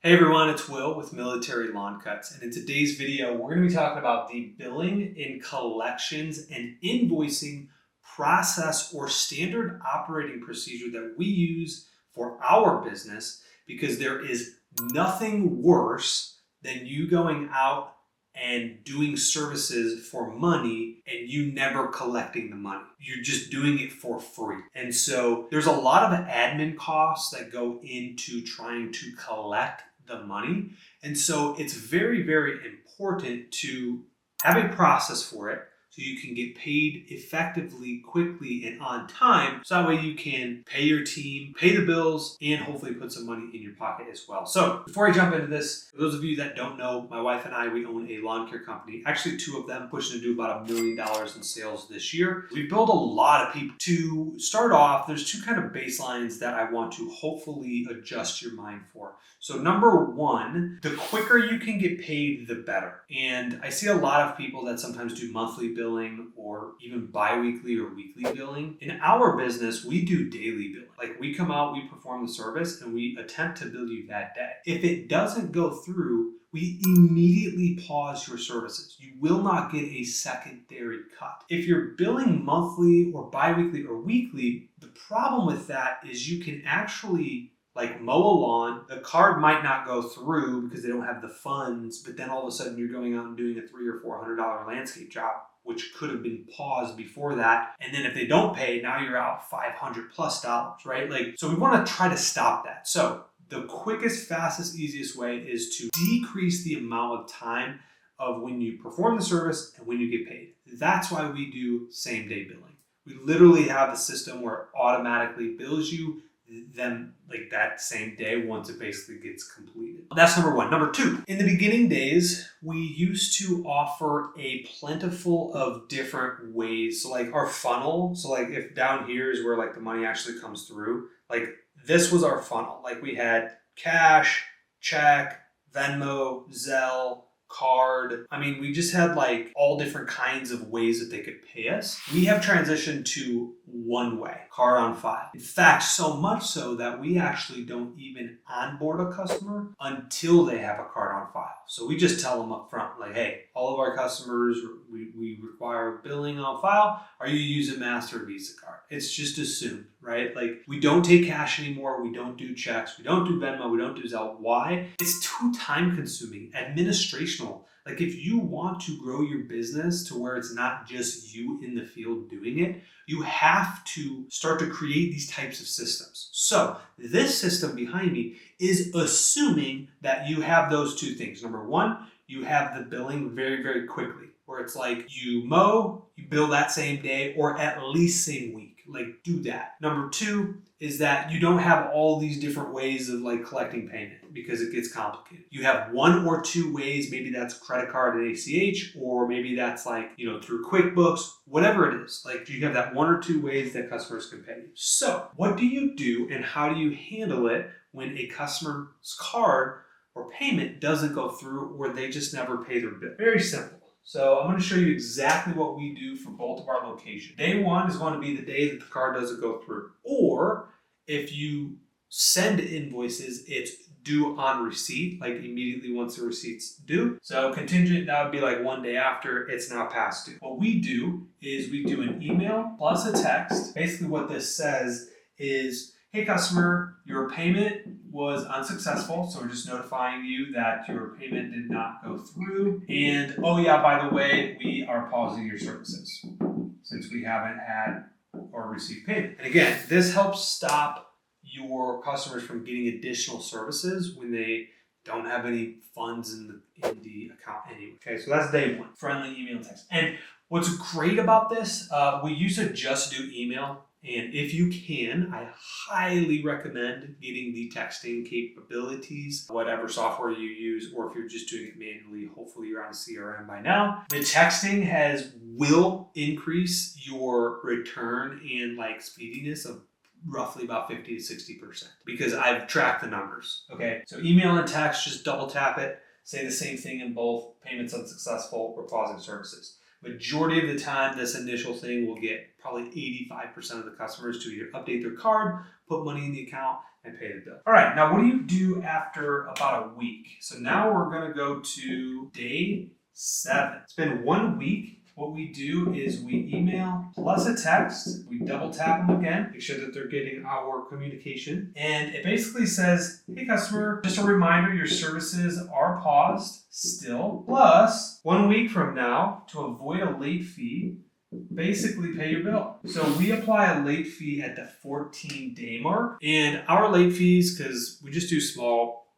Hey everyone, it's Will with Military Lawn Cuts, and in today's video, we're going to be talking about the billing and collections and invoicing process or standard operating procedure that we use for our business, because there is nothing worse than you going out and doing services for money and you never collecting the money. You're just doing it for free. And so there's a lot of admin costs that go into trying to collect the money. And so it's very, very important to have a process for it so you can get paid effectively, quickly, and on time. So that way you can pay your team, pay the bills, and hopefully put some money in your pocket as well. So before I jump into this, for those of you that don't know, my wife and I, we own a lawn care company. Actually, two of them, pushing to do about $1 million in sales this year. We build a lot of people. To start off, there's two kind of baselines that I want to hopefully adjust your mind for. So number one, the quicker you can get paid, the better. And I see a lot of people that sometimes do monthly billing or even bi-weekly or weekly billing. In our business, we do daily billing. Like, we come out, we perform the service, and we attempt to bill you that day. If it doesn't go through, we immediately pause your services. You will not get a secondary cut. If you're billing monthly or bi-weekly or weekly, the problem with that is you can actually mow a lawn. The card might not go through because they don't have the funds, but then all of a sudden you're going out and doing a $300 or $400 landscape job, which could have been paused before that. And then if they don't pay, now you're out $500+, right? So we want to try to stop that. So the quickest, fastest, easiest way is to decrease the amount of time of when you perform the service and when you get paid. That's why we do same-day billing. We literally have a system where it automatically bills you them that same day once it basically gets completed. That's number one. Number two, in the beginning days, we used to offer a plentiful of different ways. So our funnel, so if down here is where the money actually comes through, this was our funnel. We had cash, check, Venmo, Zelle, card. I mean, we just had all different kinds of ways that they could pay us. We have transitioned to one way, card on file. In fact, so much so that we actually don't even onboard a customer until they have a card on file. So we just tell them up front, hey, all of our customers, we require billing on file. Are you using Master or Visa card? It's just assumed, right? We don't take cash anymore. We don't do checks. We don't do Venmo. We don't do Zelle. Why? It's too time consuming, administrational. If you want to grow your business to where it's not just you in the field doing it, you have to start to create these types of systems. So this system behind me is assuming that you have those two things. Number one, you have the billing very, very quickly, where it's you mow, you bill that same day or at least same week. Do that. Number two is that you don't have all these different ways of collecting payment because it gets complicated. You have one or two ways. Maybe that's credit card and ACH, or maybe that's through QuickBooks, whatever it is. You have that one or two ways that customers can pay you. So what do you do and how do you handle it when a customer's card or payment doesn't go through, or they just never pay their bill? Very simple. So I'm going to show you exactly what we do for both of our locations. Day one is going to be the day that the card doesn't go through. Or if you send invoices, it's due on receipt, immediately once the receipt's due. So contingent, that would be one day after it's now past due. What we do is we do an email plus a text. Basically what this says is, hey customer, your payment was unsuccessful, so we're just notifying you that your payment did not go through. And oh yeah, by the way, we are pausing your services since we haven't had or received payment. And again, this helps stop your customers from getting additional services when they don't have any funds in the account anyway. Okay, so that's day one, friendly email and text. And what's great about this, we used to just do email. And if you can, I highly recommend getting the texting capabilities, whatever software you use, or if you're just doing it manually, hopefully you're on a CRM by now. The texting will increase your return and speediness of roughly about 50 to 60% because I've tracked the numbers. Okay, so email and text, just double tap it, say the same thing in both. Payments unsuccessful, we're pausing services. Majority of the time, this initial thing will get probably 85% of the customers to either update their card, put money in the account, and pay the bill. All right, now what do you do after about a week? So now we're gonna go to day 7. It's been 1 week. What we do is we email plus a text. We double tap them again, make sure that they're getting our communication. And it basically says, hey customer, just a reminder, your services are paused still. Plus, 1 week from now, to avoid a late fee, basically pay your bill. So we apply a late fee at the 14-day mark. And our late fees, because we just do small,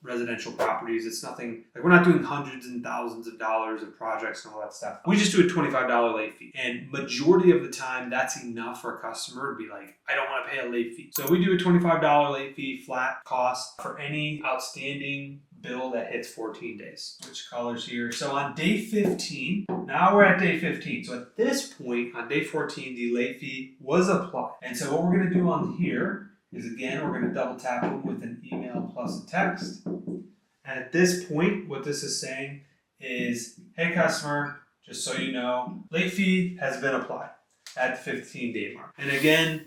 residential properties. It's nothing, like we're not doing hundreds and thousands of dollars of projects and all that stuff. We just do a $25 late fee. And majority of the time, that's enough for a customer to be like, I don't want to pay a late fee. So we do a $25 late fee, flat cost for any outstanding bill that hits 14 days. Which colors here? So on day 15, now we're at day 15. So at this point, on day 14, the late fee was applied. And so what we're going to do on here is, again, we're going to double tap them with an email plus a text. And at this point, what this is saying is, hey customer, just so you know, late fee has been applied at the 15-day mark. And again,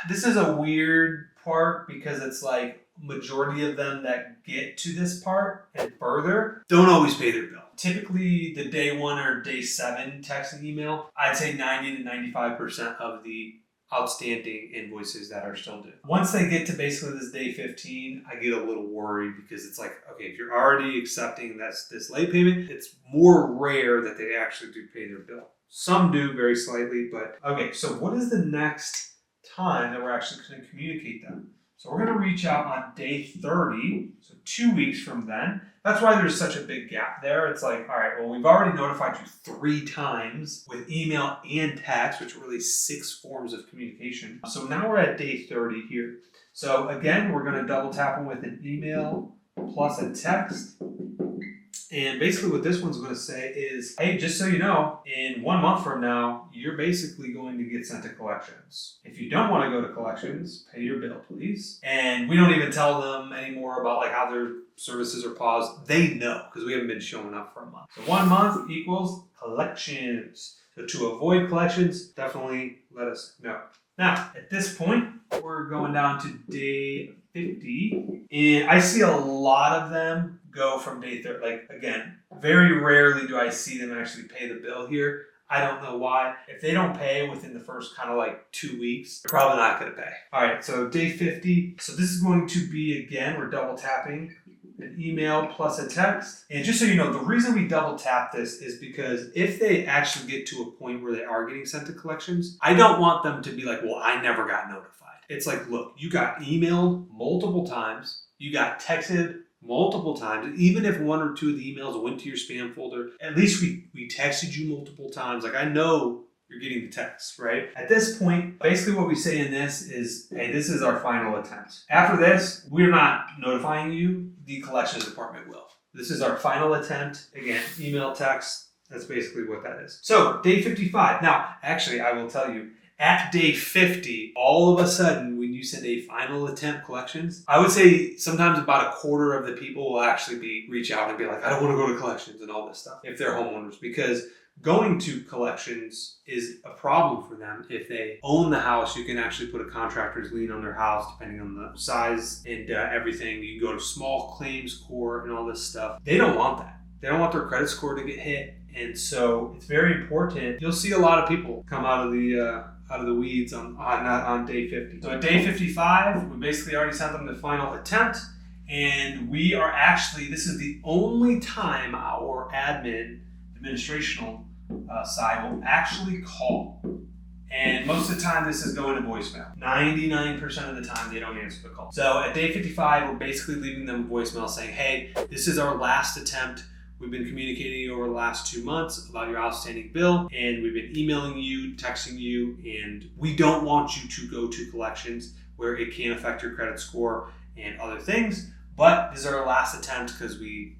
this is a weird part because it's like majority of them that get to this part and further don't always pay their bill. Typically the day 1 or day 7 text and email, I'd say 90 to 95% of the outstanding invoices that are still due. Once they get to basically this day 15, I get a little worried because it's like, okay, if you're already accepting this late payment, it's more rare that they actually do pay their bill. Some do very slightly, but okay, so what is the next time that we're actually going to communicate them? So we're going to reach out on day 30, so 2 weeks from then. That's why there's such a big gap there. It's like, all right, well, we've already notified you 3 times with email and text, which are really 6 forms of communication. So now we're at day 30 here. So again, we're going to double tap them with an email plus a text. And basically what this one's going to say is, hey, just so you know, in 1 month from now, you're basically going to get sent to collections. If you don't want to go to collections, pay your bill, please. And we don't even tell them anymore about like how their services are paused. They know because we haven't been showing up for a month. So 1 month equals collections. So to avoid collections, definitely let us know. Now, at this point, we're going down to day 50. And I see a lot of them go from day 30. Like, again, very rarely do I see them actually pay the bill here. I don't know why. If they don't pay within the first kind of like 2 weeks, they're probably not going to pay. All right, so day 50. So this is going to be, again, we're double tapping an email plus a text. And just so you know, the reason we double tap this is because if they actually get to a point where they are getting sent to collections, I don't want them to be like, well, I never got notified. It's like, look, you got emailed multiple times. You got texted multiple times. Even if 1 or 2 of the emails went to your spam folder, at least we texted you multiple times. Like, I know you're getting the text, right? At this point, basically what we say in this is, hey, this is our final attempt. After this, we're not notifying you. The collections department will. This is our final attempt. Again, email, text. That's basically what that is. So day 55. Now, actually, I will tell you, at day 50, all of a sudden, when you send a final attempt collections, I would say sometimes about a quarter of the people will actually reach out and be like, I don't want to go to collections and all this stuff if they're homeowners, because going to collections is a problem for them. If they own the house, you can actually put a contractor's lien on their house depending on the size and everything. You can go to small claims court and all this stuff. They don't want that. They don't want their credit score to get hit. And so it's very important. You'll see a lot of people come out of the weeds on day 50. So at day 55, we basically already sent them the final attempt. And we are actually, this is the only time our administrational side will actually call. And most of the time this is going to voicemail. 99% of the time they don't answer the call. So at day 55, we're basically leaving them a voicemail saying, hey, this is our last attempt. We've been communicating over the last 2 months about your outstanding bill, and we've been emailing you, texting you, and we don't want you to go to collections where it can affect your credit score and other things. But this is our last attempt because we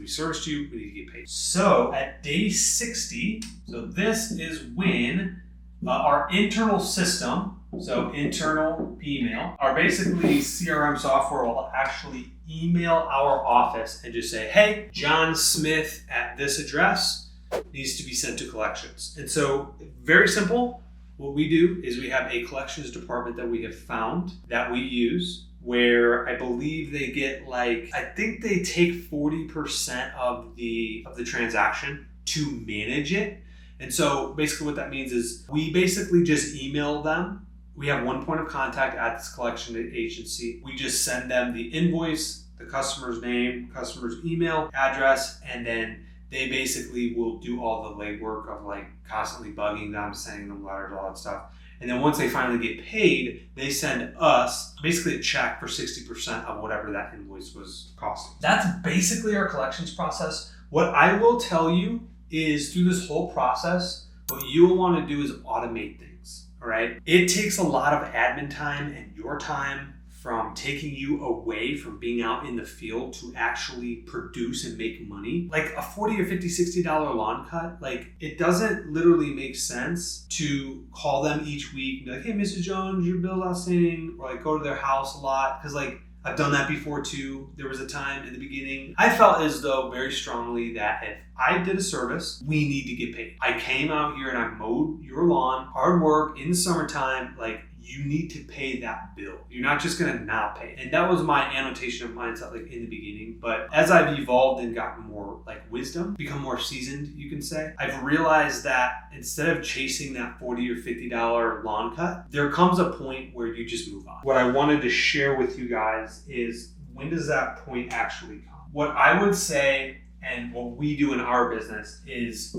serviced you, we need to get paid. So at day 60, so this is when our internal system, so internal email, our basically CRM software will actually email our office and just say, hey, John Smith at this address needs to be sent to collections. And so very simple. what we do is we have a collections department that we have found that we use, where I believe they get I think they take 40% of the transaction to manage it. And so basically what that means is we basically just email them. We have one point of contact at this collection agency. We just send them the invoice, the customer's name, customer's email address, and then they basically will do all the legwork of constantly bugging them, sending them letters, all that stuff. And then once they finally get paid, they send us basically a check for 60% of whatever that invoice was costing. That's basically our collections process. What I will tell you is through this whole process, what you will want to do is automate things, all right? It takes a lot of admin time and your time from taking you away from being out in the field to actually produce and make money. Like a $40 or $50, $60 lawn cut, it doesn't literally make sense to call them each week and be like, hey, Mrs. Jones, your bill's outstanding, or go to their house a lot. Because I've done that before too. There was a time in the beginning, I felt as though very strongly that if I did a service, we need to get paid. I came out here and I mowed your lawn, hard work in the summertime, you need to pay that bill. You're not just gonna not pay. And that was my annotation of mindset in the beginning. But as I've evolved and gotten more wisdom, become more seasoned, you can say, I've realized that instead of chasing that $40 or $50 lawn cut, there comes a point where you just move on. What I wanted to share with you guys is, when does that point actually come? What I would say, and what we do in our business, is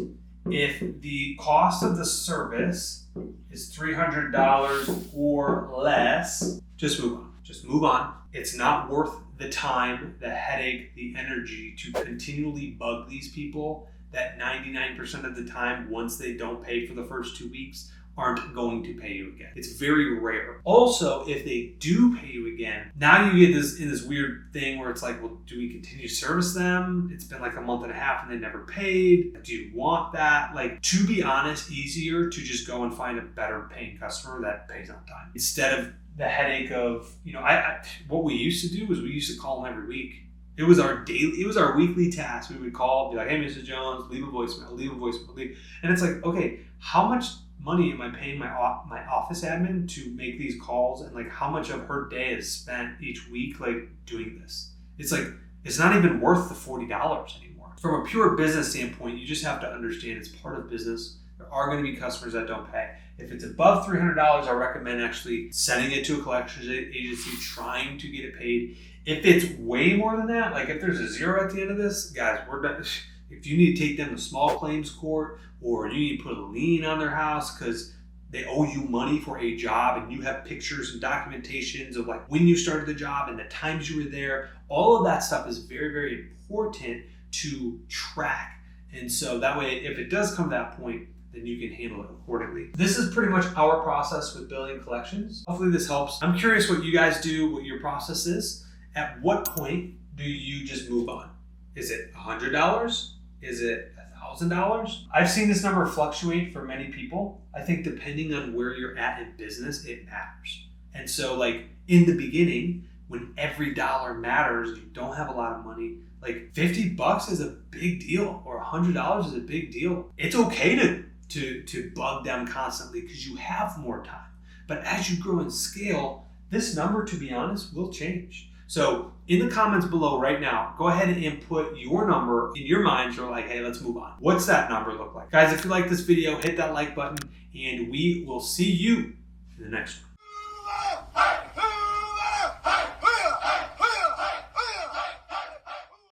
if the cost of the service is $300 or less, just move on. Just move on. It's not worth the time, the headache, the energy to continually bug these people that 99% of the time, once they don't pay for the first 2 weeks, aren't going to pay you again. It's very rare. Also, if they do pay you again, now you get in this weird thing where it's well, do we continue to service them? It's been a month and a half and they never paid. Do you want that? To be honest, easier to just go and find a better paying customer that pays on time, instead of the headache of, what we used to do was we used to call them every week. It was our weekly task. We would call, be like, hey, Mrs. Jones, leave a voicemail. And it's okay, how much money am I paying my office admin to make these calls, and how much of her day is spent each week doing this? It's not even worth the $40 anymore. From a pure business standpoint, you just have to understand it's part of business. There are going to be customers that don't pay. If it's above $300, I recommend actually sending it to a collections agency, trying to get it paid. If it's way more than that, if there's a zero at the end of this, guys, we're done. If you need to take them to small claims court, or you need to put a lien on their house because they owe you money for a job and you have pictures and documentations of when you started the job and the times you were there, all of that stuff is very, very important to track. And so that way, if it does come to that point, then you can handle it accordingly. This is pretty much our process with billing and collections. Hopefully this helps. I'm curious what you guys do, what your process is. At what point do you just move on? Is it $100? Is it $1,000? I've seen this number fluctuate for many people. I think depending on where you're at in business, it matters. And so in the beginning, when every dollar matters, you don't have a lot of money, $50 is a big deal, or $100 is a big deal. It's okay to bug them constantly because you have more time. But as you grow and scale, this number, to be honest, will change. So in the comments below right now, go ahead and put your number in your mind. You're hey, let's move on. What's that number look like? Guys, if you like this video, hit that like button, and we will see you in the next one.